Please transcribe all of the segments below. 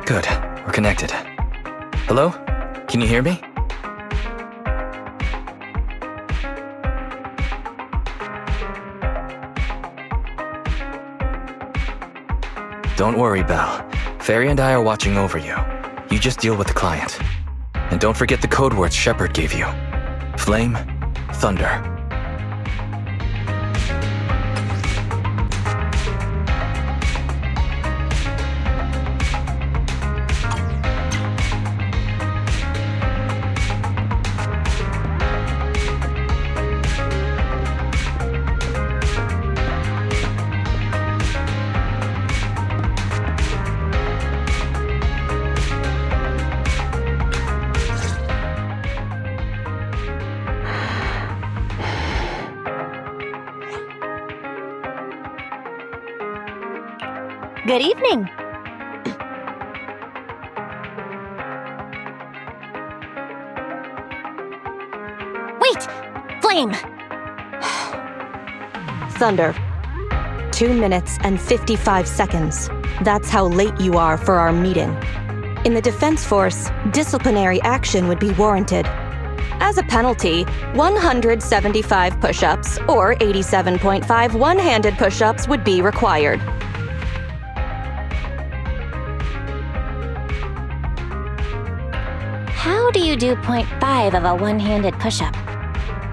Good, we're connected. Hello? Can you hear me? Don't worry, Belle. Fairy and I are watching over you. You just deal with the client. And don't forget the code words Shepard gave you. Flame, thunder. Good evening. Wait! Flame! Thunder. 2 minutes and 55 seconds. That's how late you are for our meeting. In the Defense Force, disciplinary action would be warranted. As a penalty, 175 push-ups or 87.5 one-handed push-ups would be required. How do you do 0.5 of a one-handed push-up?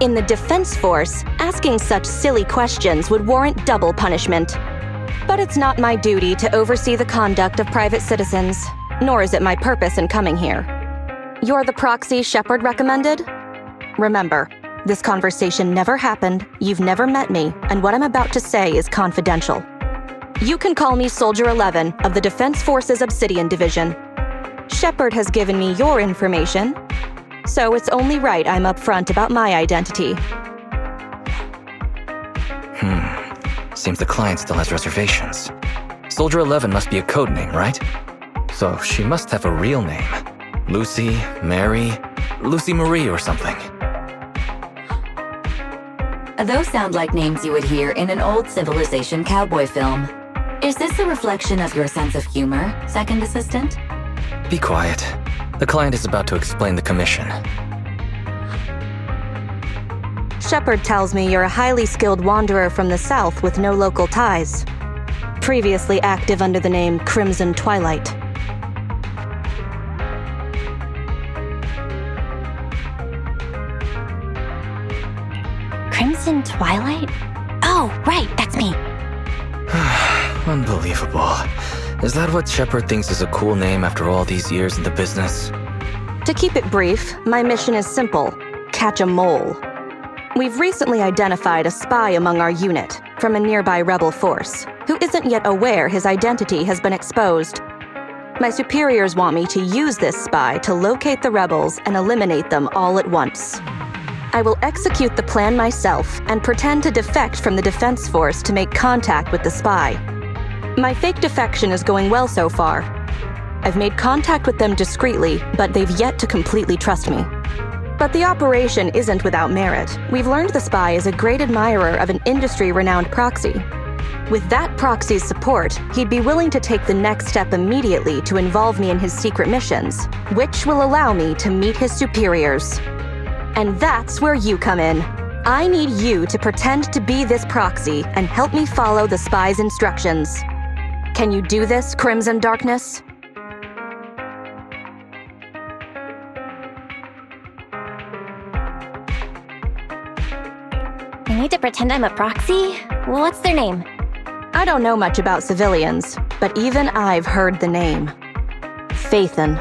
In the Defense Force, asking such silly questions would warrant double punishment. But it's not my duty to oversee the conduct of private citizens, nor is it my purpose in coming here. You're the proxy Shepard recommended? Remember, this conversation never happened, you've never met me, and what I'm about to say is confidential. You can call me Soldier 11 of the Defense Force's Obsidian Division. Shepard has given me your information, so it's only right I'm upfront about my identity. Seems the client still has reservations. Soldier 11 must be a code name, right? So she must have a real name. Lucy, Mary, Lucy Marie or something. Those sound like names you would hear in an old civilization cowboy film. Is this a reflection of your sense of humor, second assistant? Be quiet. The client is about to explain the commission. Shepard tells me you're a highly skilled wanderer from the south with no local ties. Previously active under the name Crimson Twilight. Crimson Twilight? Oh, right, that's me. Unbelievable. Is that what Shepard thinks is a cool name after all these years in the business? To keep it brief, my mission is simple: catch a mole. We've recently identified a spy among our unit from a nearby rebel force who isn't yet aware his identity has been exposed. My superiors want me to use this spy to locate the rebels and eliminate them all at once. I will execute the plan myself and pretend to defect from the Defense Force to make contact with the spy. My fake defection is going well so far. I've made contact with them discreetly, but they've yet to completely trust me. But the operation isn't without merit. We've learned the spy is a great admirer of an industry-renowned proxy. With that proxy's support, he'd be willing to take the next step immediately to involve me in his secret missions, which will allow me to meet his superiors. And that's where you come in. I need you to pretend to be this proxy and help me follow the spy's instructions. Can you do this, Crimson Darkness? I need to pretend I'm a proxy? What's their name? I don't know much about civilians, but even I've heard the name. Phaethon.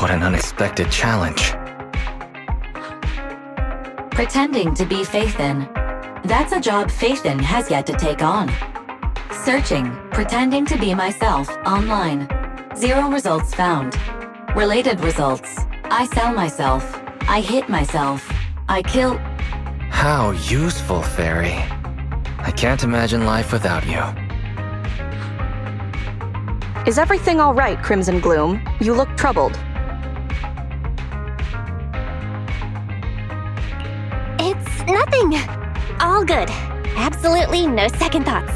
What an unexpected challenge. Pretending to be Phaethon. That's a job Phaethon has yet to take on. Searching, pretending to be myself online. 0 results found. Related results. I sell myself. I hit myself. I kill... How useful, Fairy. I can't imagine life without you. Is everything all right, Crimson Gloom? You look troubled. It's nothing. All good. Absolutely no second thoughts.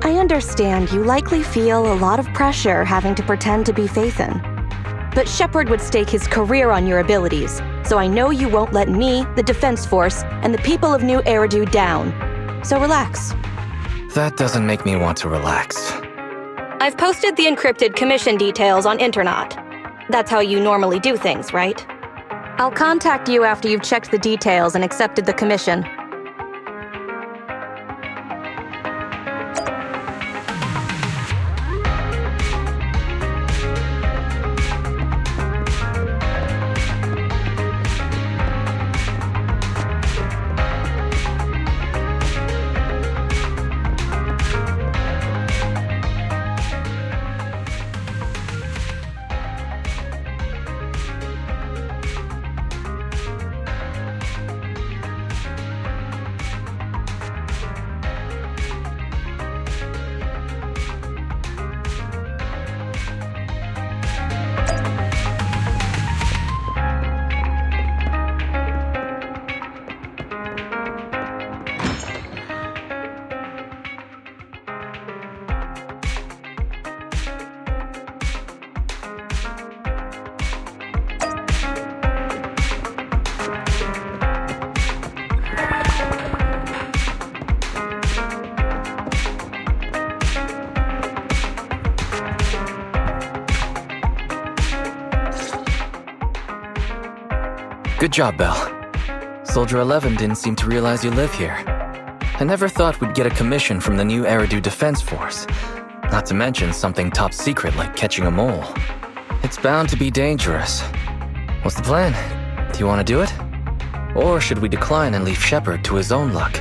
I understand you likely feel a lot of pressure having to pretend to be Phaethon. But Shepard would stake his career on your abilities, so I know you won't let me, the Defense Force, and the people of New Eridu down. So relax. That doesn't make me want to relax. I've posted the encrypted commission details on Internet. That's how you normally do things, right? I'll contact you after you've checked the details and accepted the commission. Good job, Belle. Soldier 11 didn't seem to realize you live here. I never thought we'd get a commission from the New Eridu Defense Force. Not to mention something top secret like catching a mole. It's bound to be dangerous. What's the plan? Do you want to do it? Or should we decline and leave Shepard to his own luck?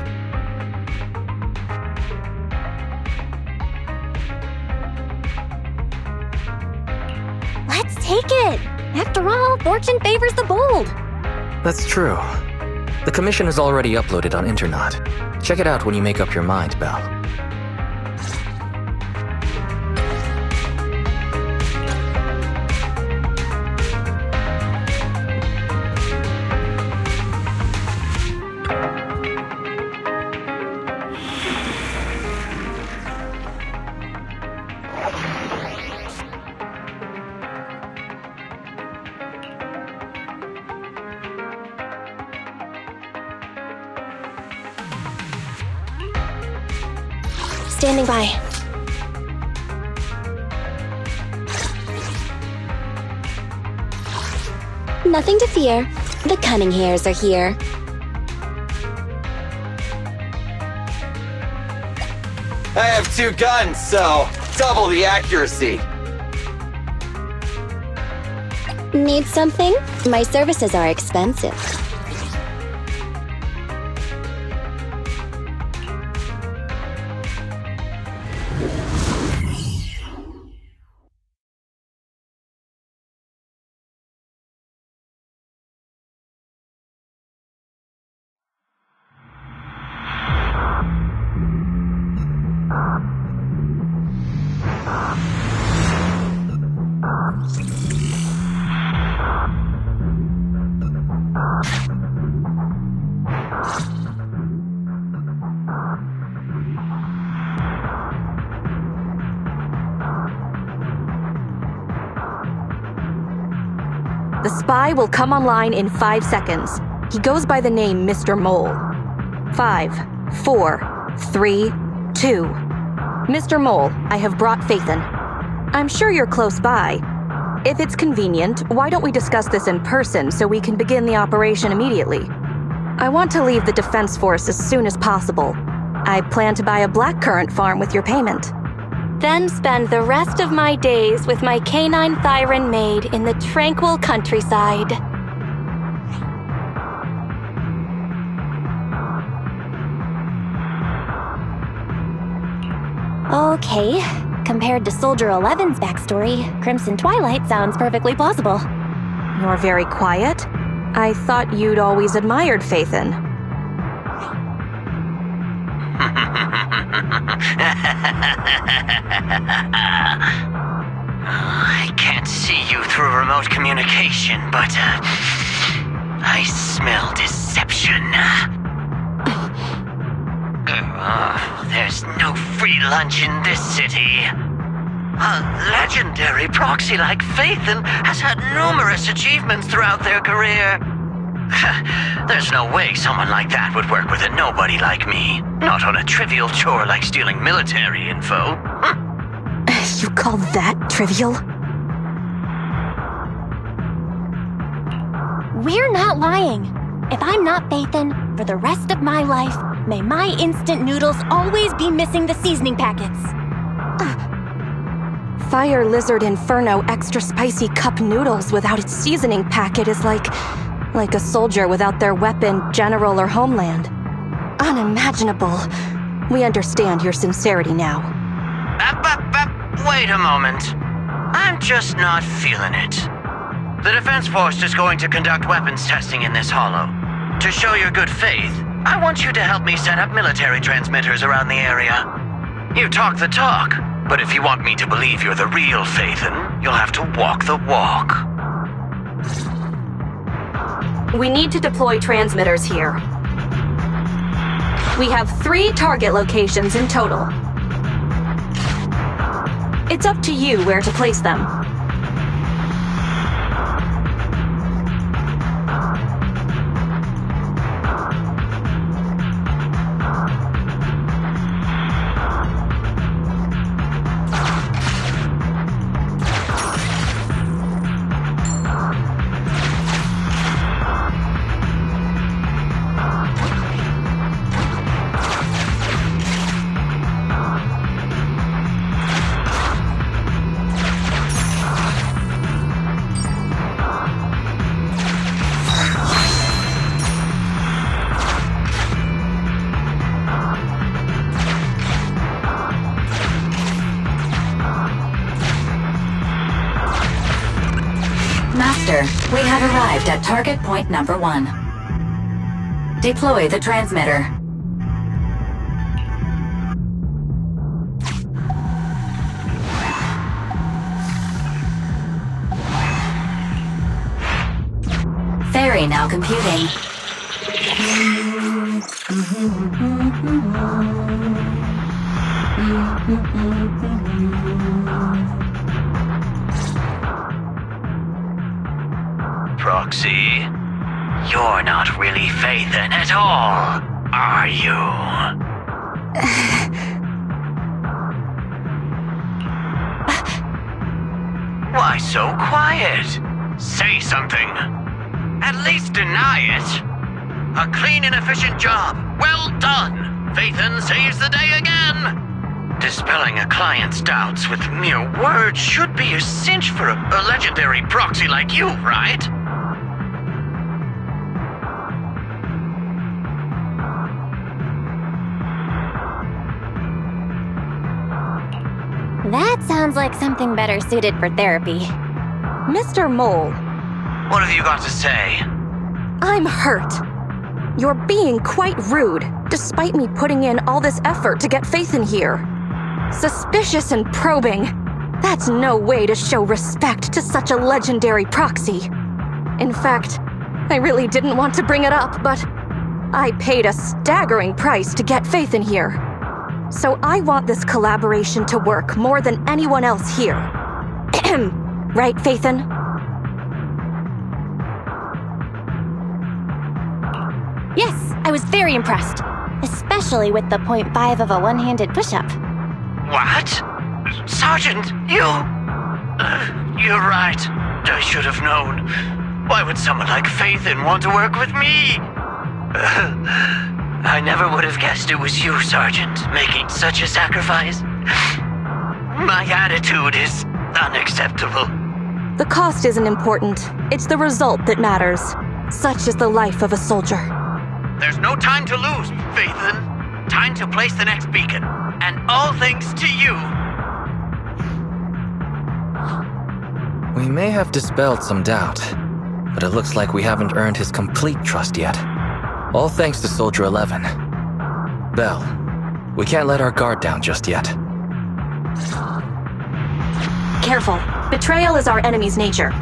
Let's take it! After all, fortune favors the bold. That's true. The commission is already uploaded on Internet. Check it out when you make up your mind, Belle. Standing by. Nothing to fear. The cunning hairs are here. I have 2 guns, so double the accuracy. Need something? My services are expensive. The spy will come online in 5 seconds. He goes by the name Mr. Mole. 5, 4, 3, 2. Mr. Mole, I have brought Phaethon. I'm sure you're close by. If it's convenient, why don't we discuss this in person so we can begin the operation immediately? I want to leave the Defense Force as soon as possible. I plan to buy a blackcurrant farm with your payment. Then spend the rest of my days with my canine Thyran maid in the tranquil countryside. Okay. Compared to Soldier 11's backstory, Crimson Twilight sounds perfectly plausible. You're very quiet. I thought you'd always admired Phaethon. I can't see you through remote communication, but I smell deception. There's no free lunch in this city. A legendary proxy like Phaethon has had numerous achievements throughout their career. There's no way someone like that would work with a nobody like me. Not on a trivial chore like stealing military info. You call that trivial? We're not lying. If I'm not Phaethon, for the rest of my life, may my instant noodles always be missing the seasoning packets. Fire Lizard Inferno extra spicy cup noodles without its seasoning packet is like a soldier without their weapon, general, or homeland. Unimaginable. We understand your sincerity now. Wait a moment. I'm just not feeling it. The Defense Force is going to conduct weapons testing in this hollow. To show your good faith, I want you to help me set up military transmitters around the area. You talk the talk, but if you want me to believe you're the real Phaethon, you'll have to walk the walk. We need to deploy transmitters here. We have 3 target locations in total. It's up to you where to place them. Master, we have arrived at target point number 1. Deploy the transmitter. Ferry now computing. Proxy, you're not really Phaethon at all, are you? Why so quiet? Say something. At least deny it. A clean and efficient job. Well done. Phaethon saves the day again. Dispelling a client's doubts with mere words should be a cinch for a legendary proxy like you, right? That sounds like something better suited for therapy. Mr. Mole, What have you got to say? I'm hurt. You're being quite rude, despite me putting in all this effort to get Phaethon here. Suspicious and probing. That's no way to show respect to such a legendary proxy. In fact, I really didn't want to bring it up, but I paid a staggering price to get Phaethon here. So I want this collaboration to work more than anyone else here. Right, Phaethon? Yes, I was very impressed. Especially with the 0.5 of a one-handed push-up. What? Sergeant, you... you're right. I should have known. Why would someone like Phaethon want to work with me? I never would have guessed it was you, Sergeant, making such a sacrifice. My attitude is unacceptable. The cost isn't important. It's the result that matters. Such is the life of a soldier. There's no time to lose, Phaethon. Time to place the next beacon. And all thanks to you. We may have dispelled some doubt, but it looks like we haven't earned his complete trust yet. All thanks to Soldier 11. Belle, we can't let our guard down just yet. Careful. Betrayal is our enemy's nature.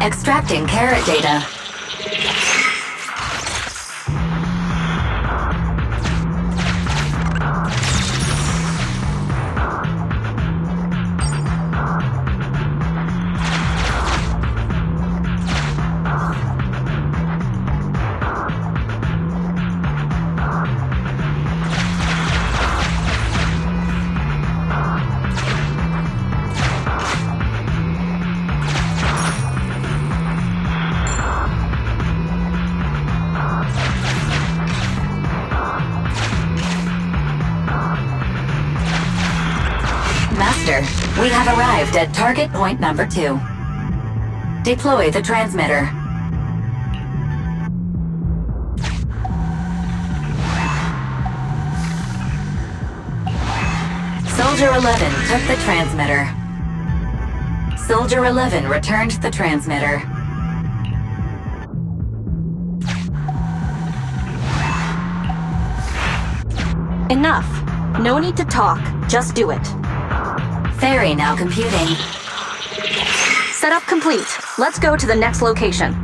Extracting carrot data. Master, we have arrived at target point number 2. Deploy the transmitter. Soldier 11 took the transmitter. Soldier 11 returned the transmitter. Enough. No need to talk. Just do it. Ferry now computing. Setup complete. Let's go to the next location.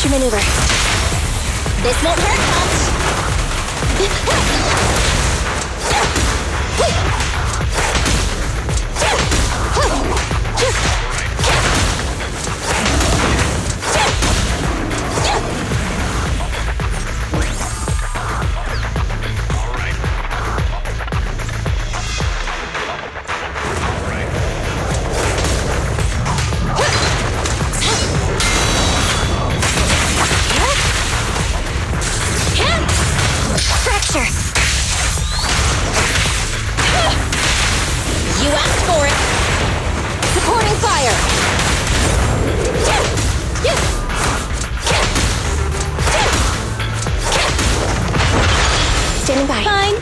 Maneuver. This won't hurt much. You asked for it. Supporting fire. Standing by. Fine.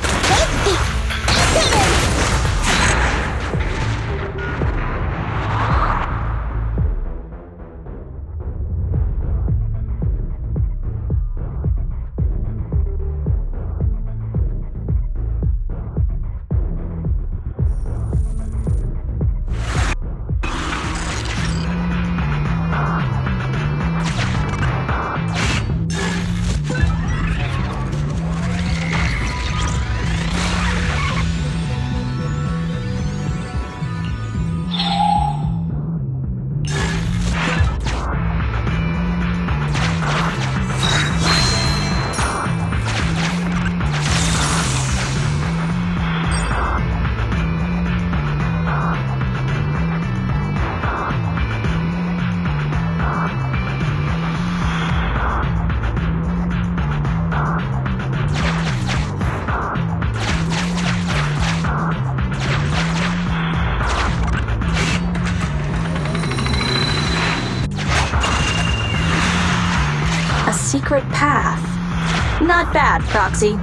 A secret path. Not bad, Proxy.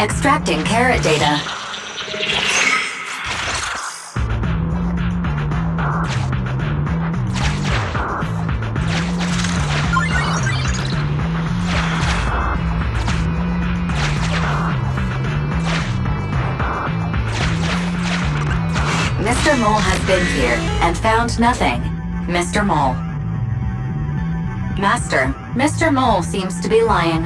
Extracting carrot data. Mr. Mole has been here and found nothing. Mr. Mole. Master, Mr. Mole seems to be lying.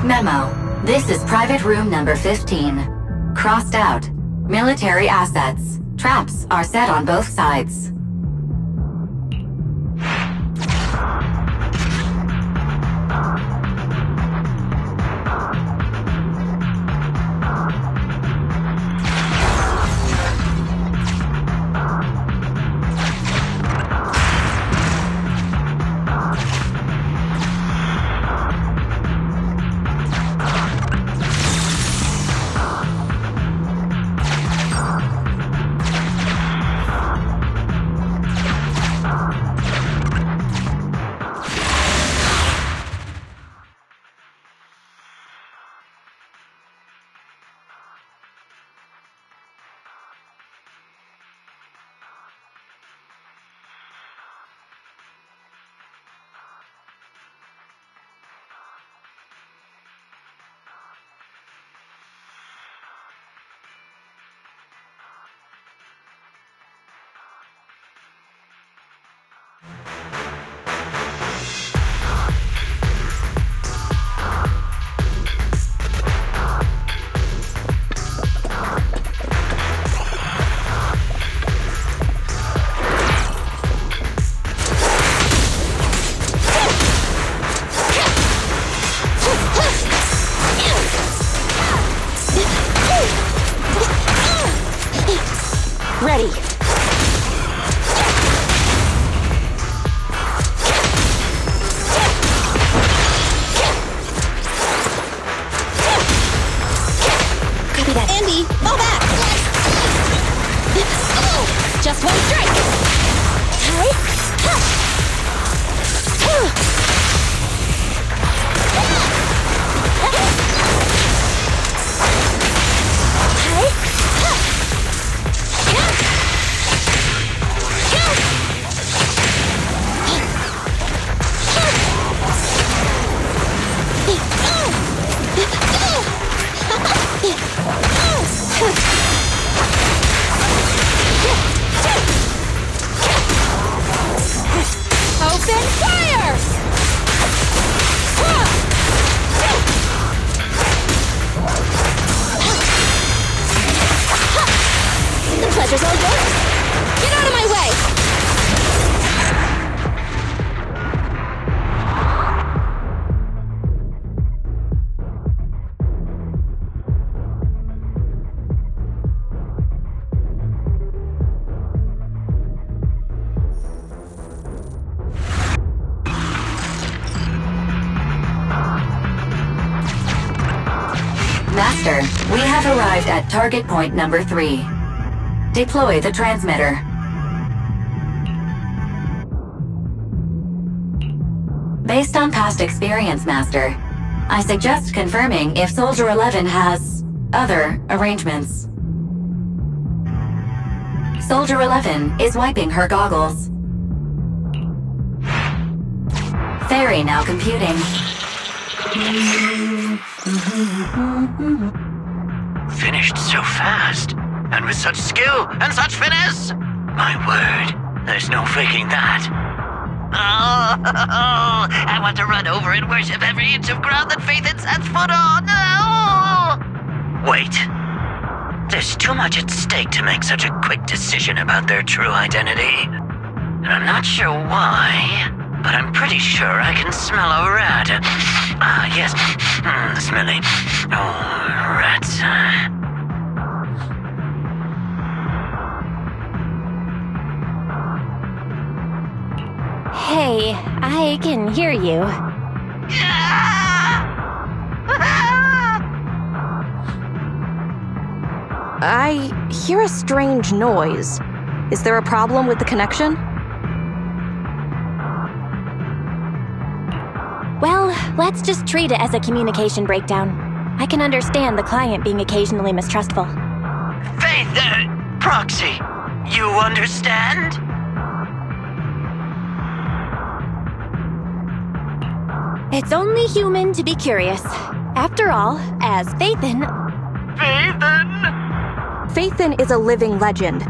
Memo. This is private room number 15. Crossed out. Military assets. Traps are set on both sides. Ready. Copy that. Andy, fall back! Just one strike! Hey! Open fire! The pleasure's all yours! Get out of my way! Master, we have arrived at target point number 3. Deploy the transmitter. Based on past experience, Master, I suggest confirming if Soldier 11 has other arrangements. Soldier 11 is wiping her goggles. Fairy now computing. Finished so fast, and with such skill and such finesse. My word, there's no faking that. Oh, I want to run over and worship every inch of ground that Phaethon sets foot on. Oh! Wait. There's too much at stake to make such a quick decision about their true identity. And I'm not sure why, but I'm pretty sure I can smell a rat. Ah, yes. Smelly. Oh, rats. Hey, I can hear you. I hear a strange noise. Is there a problem with the connection? Well, let's just treat it as a communication breakdown. I can understand the client being occasionally mistrustful. Faith, Proxy, you understand? It's only human to be curious. After all, as Phaethon... Phaethon is a living legend.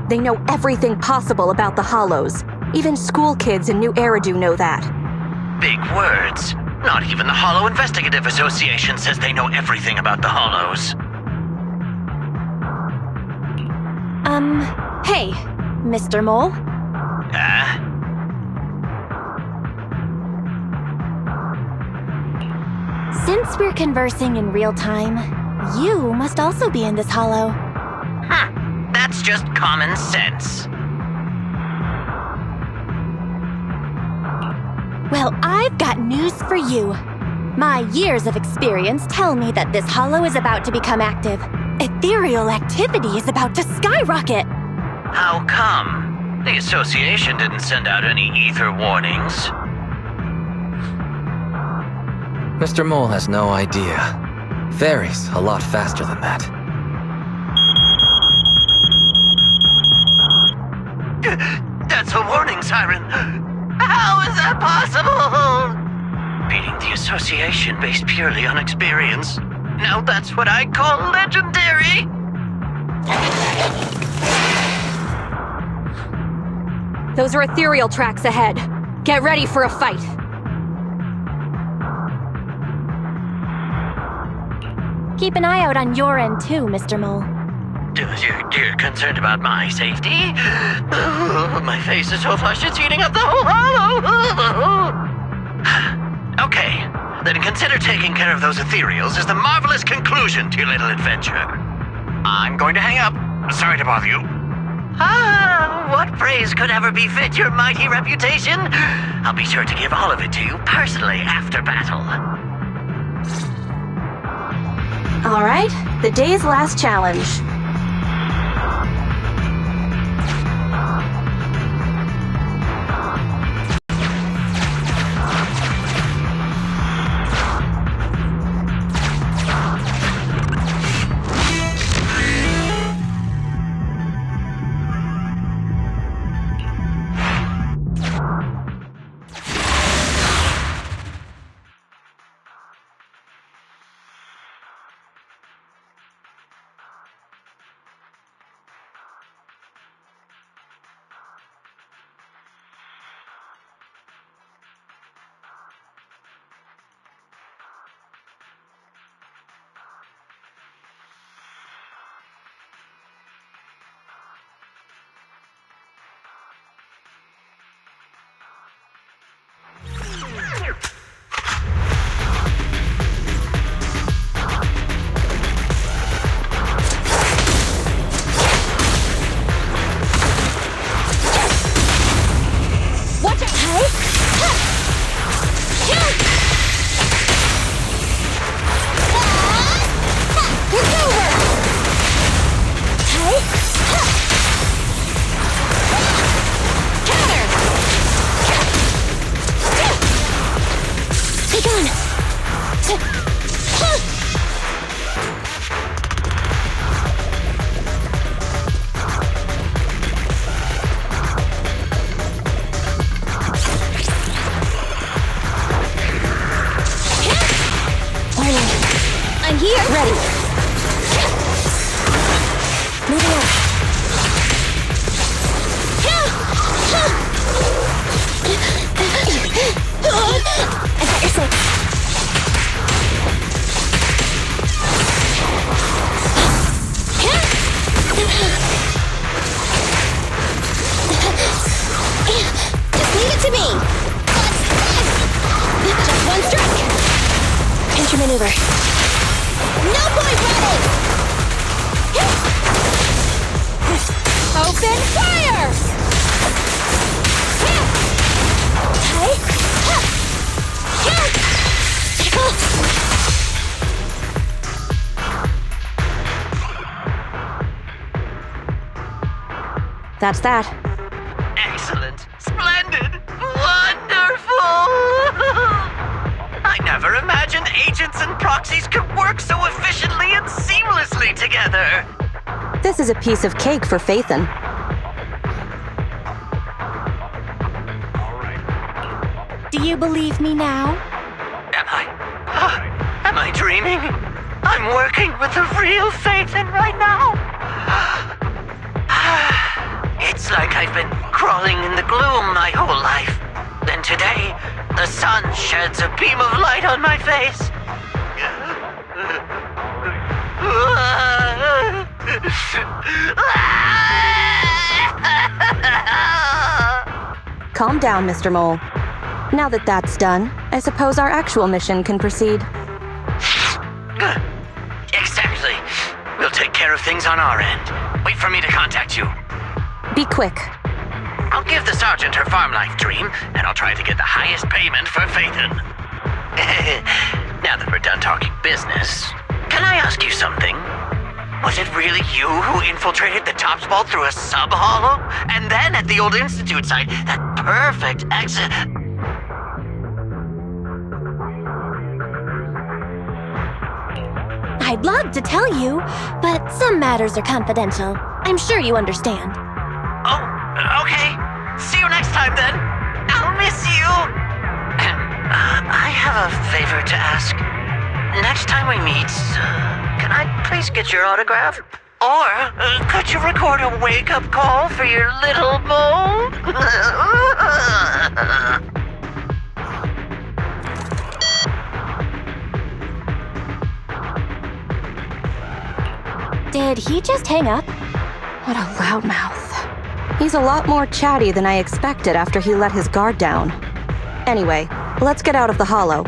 They know everything possible about the Hollows. Even school kids in New Eridu know that. Big words. Not even the Hollow Investigative Association says they know everything about the Hollows. Hey, Mr. Mole. Since we're conversing in real time, you must also be in this hollow. That's just common sense. Well, I've got news for you. My years of experience tell me that this hollow is about to become active. Ethereal activity is about to skyrocket. How come? The association didn't send out any ether warnings. Mr. Mole has no idea. Varies a lot faster than that. That's a warning siren. How is that possible? Beating the association based purely on experience. Now that's what I call legendary. Those are ethereal tracks ahead. Get ready for a fight. Keep an eye out on your end too, Mr. Mole. You're concerned about my safety? My face is so flushed it's eating up the whole hollow. Okay, then consider taking care of those ethereals as the marvelous conclusion to your little adventure. I'm going to hang up. Sorry to bother you. What praise could ever befit your mighty reputation? I'll be sure to give all of it to you personally after battle. All right, the day's last challenge. I'm here. Ready. Moving on. I got your six. Just leave it to me. Just one strike. Pinch your maneuver. No point running! Open fire! That's that. Excellent. Splendid. Wonderful. I never imagined agents and proxies could work so efficiently and seamlessly together. This is a piece of cake for Phaethon. Do you believe me now? Am I dreaming? I'm working with the real Phaethon right now. It's like I've been crawling in the gloom my whole life. Then today, The sun sheds a beam of light on my face. Calm down, Mr. Mole. Now that that's done, I suppose our actual mission can proceed. Exactly. We'll take care of things on our end. Wait for me to contact you. Be quick. I'll give the sergeant her farm life dream, and I'll try to get the highest payment for Phaethon. Now that we're done talking business, can I ask you something? Was it really you who infiltrated the Tops Vault through a sub-hollow? And then at the old Institute site, that perfect exit... I'd love to tell you, but some matters are confidential. I'm sure you understand. Oh, okay. See you next time then. I'll miss you. I have a favor to ask. Next time we meet, can I please get your autograph? Or could you record a wake-up call for your little mole? Did he just hang up? What a loudmouth. He's a lot more chatty than I expected after he let his guard down. Anyway, let's get out of the hollow.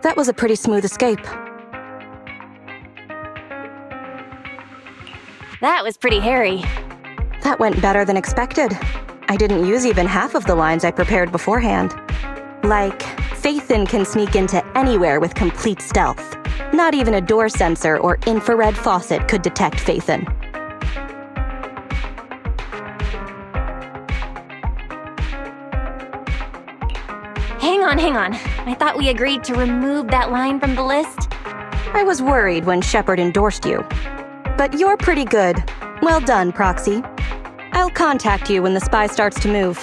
That was a pretty smooth escape. That was pretty hairy. That went better than expected. I didn't use even half of the lines I prepared beforehand. Like, Phaethon can sneak into anywhere with complete stealth. Not even a door sensor or infrared faucet could detect Phaethon. Hang on. I thought we agreed to remove that line from the list. I was worried when Shepard endorsed you. But you're pretty good. Well done, Proxy. I'll contact you when the spy starts to move.